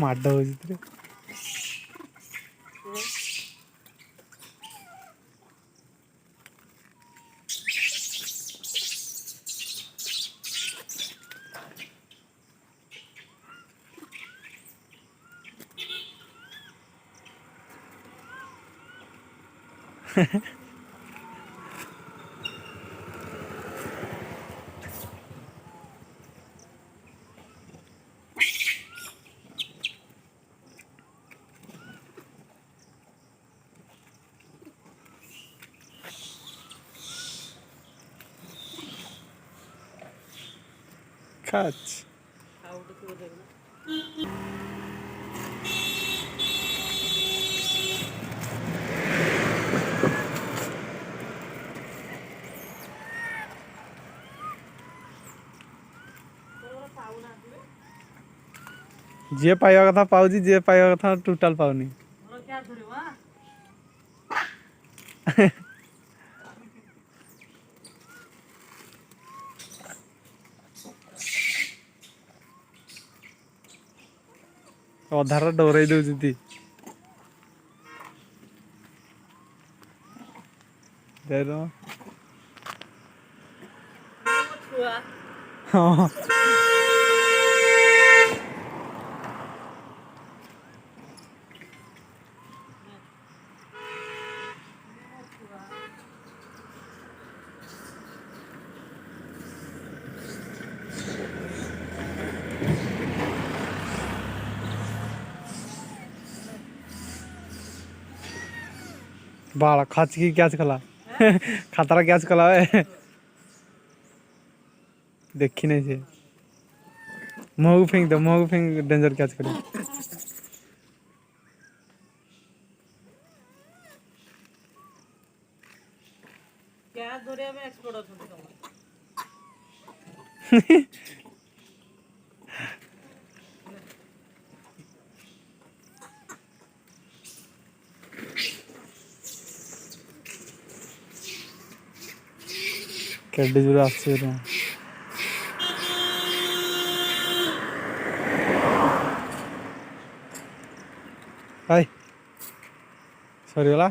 ମାଡ଼ ହଉଛି ଥିରେ। Catch. जे पाइबा कथा पाउजी, जे पाइबा कथा टोटाल पाउनी। अधार डरई दौती हाँ बाला खाच की कैच कला खतरा कैच कला देखी नहीं से महू फेंक दो, महू फेंक डेंजर कैच करे। क्या धरिया में एक्सपर्ट अछंती तम केड्डे जुरा आछे रे हाय सॉरी वाला